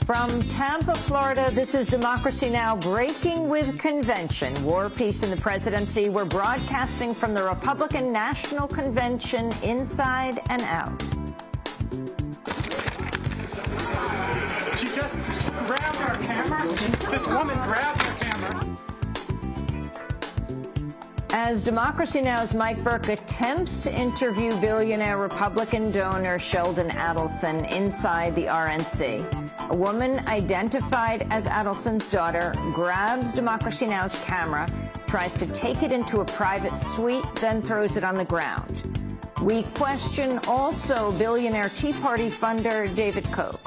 From Tampa, Florida, this is Democracy Now! Breaking with Convention. War, Peace, and the Presidency. We're broadcasting from the Republican National Convention inside and out. She just grabbed our camera. This woman grabbed our camera. As Democracy Now!'s Mike Burke attempts to interview billionaire Republican donor Sheldon Adelson inside the RNC, a woman identified as Adelson's daughter grabs Democracy Now!'s camera, tries to take it into a private suite, then throws it on the ground. We question also billionaire Tea Party funder David Koch.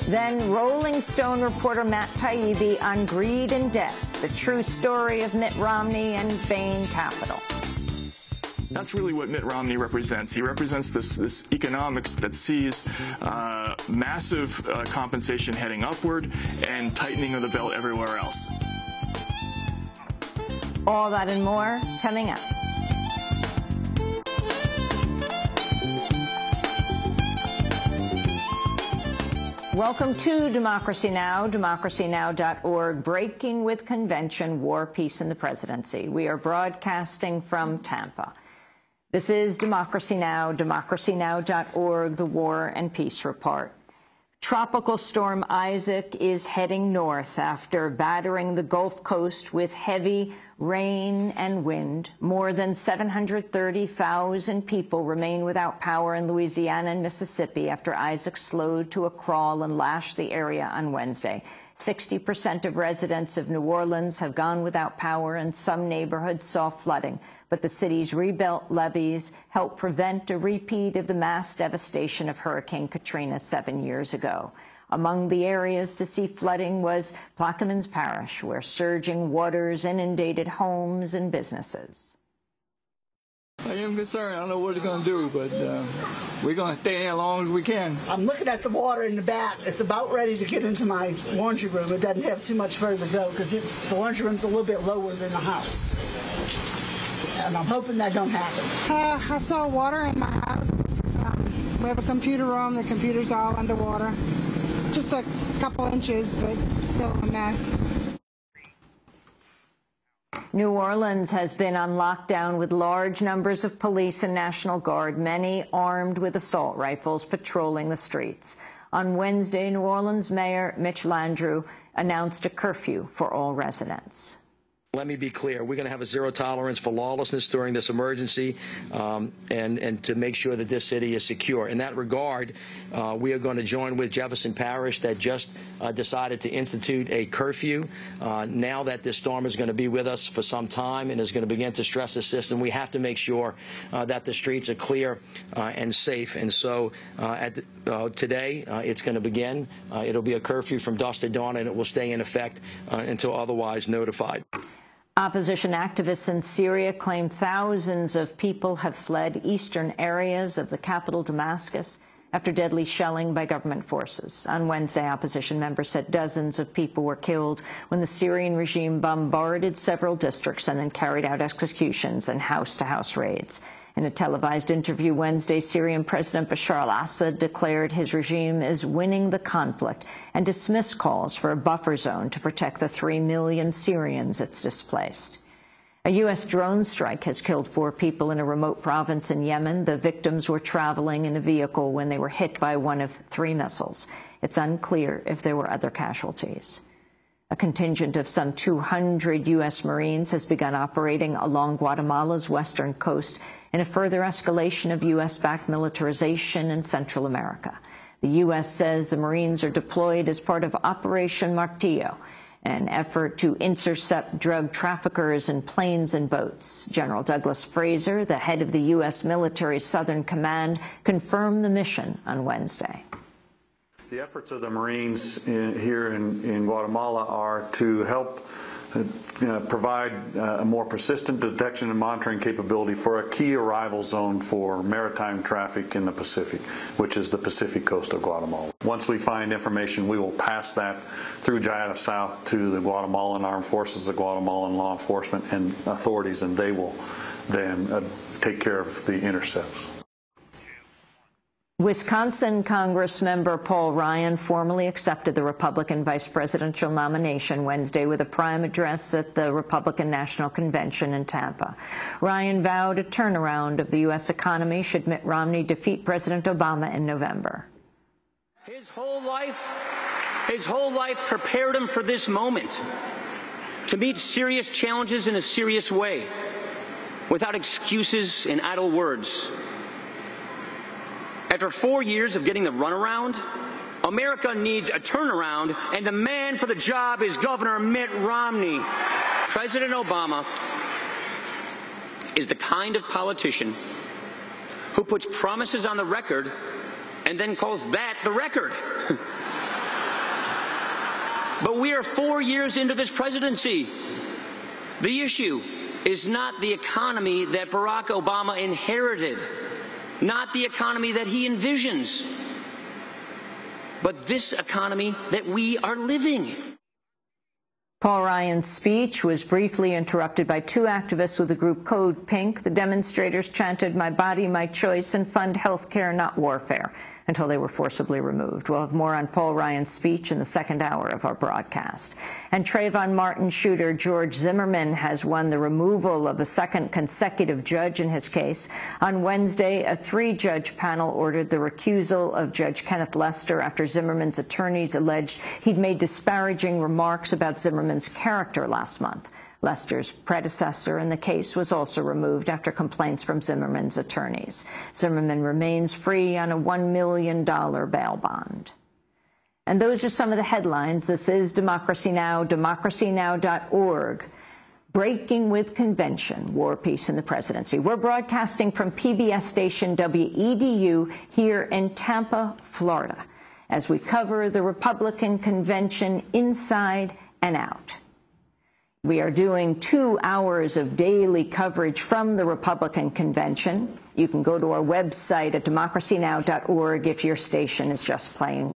Then Rolling Stone reporter Matt Taibbi on greed and debt, the true story of Mitt Romney and Bain Capital. That's really what Mitt Romney represents. He represents this economics that sees massive compensation heading upward and tightening of the belt everywhere else. All that and more coming up. Welcome to Democracy Now!, democracynow.org, Breaking with Convention, War, Peace, and the Presidency. We are broadcasting from Tampa. This is Democracy Now!, democracynow.org, the War and Peace Report. Tropical Storm Isaac is heading north after battering the Gulf Coast with heavy rain and wind. More than 730,000 people remain without power in Louisiana and Mississippi after Isaac slowed to a crawl and lashed the area on Wednesday. 60% of residents of New Orleans have gone without power, and some neighborhoods saw flooding. But the city's rebuilt levees helped prevent a repeat of the mass devastation of Hurricane Katrina 7 years ago. Among the areas to see flooding was Plaquemines Parish, where surging waters inundated homes and businesses. I am concerned. I don't know what it's going to do, but we're going to stay there as long as we can. I'm looking at the water in the back. It's about ready to get into my laundry room. It doesn't have too much further to go because the laundry room's a little bit lower than the house. And I'm hoping that don't happen. I saw water in my house. We have a computer room. The computer's all underwater. Just a couple inches, but still a mess. New Orleans has been on lockdown with large numbers of police and National Guard, many armed with assault rifles, patrolling the streets. On Wednesday, New Orleans Mayor Mitch Landrieu announced a curfew for all residents. Let me be clear. We're going to have a zero tolerance for lawlessness during this emergency and to make sure that this city is secure. In that regard, we are going to join with Jefferson Parish that just decided to institute a curfew. Now that this storm is going to be with us for some time and is going to begin to stress the system, we have to make sure that the streets are clear and safe. And so today, it's going to begin. It'll be a curfew from dusk to dawn, and it will stay in effect until otherwise notified. Opposition activists in Syria claim thousands of people have fled eastern areas of the capital, Damascus, after deadly shelling by government forces. On Wednesday, opposition members said dozens of people were killed when the Syrian regime bombarded several districts and then carried out executions and house-to-house raids. In a televised interview Wednesday, Syrian President Bashar al-Assad declared his regime is winning the conflict and dismissed calls for a buffer zone to protect the 3 million Syrians it's displaced. A U.S. drone strike has killed 4 people in a remote province in Yemen. The victims were traveling in a vehicle when they were hit by one of 3 missiles. It's unclear if there were other casualties. A contingent of some 200 U.S. Marines has begun operating along Guatemala's western coast in a further escalation of U.S.-backed militarization in Central America. The U.S. says the Marines are deployed as part of Operation Martillo, an effort to intercept drug traffickers in planes and boats. General Douglas Fraser, the head of the U.S. military's Southern Command, confirmed the mission on Wednesday. The efforts of the Marines here in Guatemala are to help provide a more persistent detection and monitoring capability for a key arrival zone for maritime traffic in the Pacific, which is the Pacific coast of Guatemala. Once we find information, we will pass that through Jayada South to the Guatemalan Armed Forces, the Guatemalan law enforcement and authorities, and they will than take care of the intercepts. Wisconsin Congressmember Paul Ryan formally accepted the Republican vice presidential nomination Wednesday with a prime address at the Republican National Convention in Tampa. Ryan vowed a turnaround of the U.S. economy should Mitt Romney defeat President Obama in November. His whole life prepared him for this moment, to meet serious challenges in a serious way, without excuses and idle words. After 4 years of getting the runaround, America needs a turnaround, and the man for the job is Governor Mitt Romney. President Obama is the kind of politician who puts promises on the record and then calls that the record. But we are 4 years into this presidency. The issue is not the economy that Barack Obama inherited, not the economy that he envisions, but this economy that we are living. Paul Ryan's speech was briefly interrupted by two activists with the group Code Pink. The demonstrators chanted, "My body, my choice," and "Fund health care, not warfare," until they were forcibly removed. We'll have more on Paul Ryan's speech in the second hour of our broadcast. And Trayvon Martin shooter George Zimmerman has won the removal of a second consecutive judge in his case. On Wednesday, a three-judge panel ordered the recusal of Judge Kenneth Lester after Zimmerman's attorneys alleged he'd made disparaging remarks about Zimmerman's character last month. Lester's predecessor in the case was also removed after complaints from Zimmerman's attorneys. Zimmerman remains free on a $1 million bail bond. And those are some of the headlines. This is Democracy Now!, democracynow.org. Breaking with Convention, War, Peace, and the Presidency. We're broadcasting from PBS station WEDU here in Tampa, Florida, as we cover the Republican convention inside and out. We are doing 2 hours of daily coverage from the Republican convention. You can go to our website at democracynow.org if your station is just playing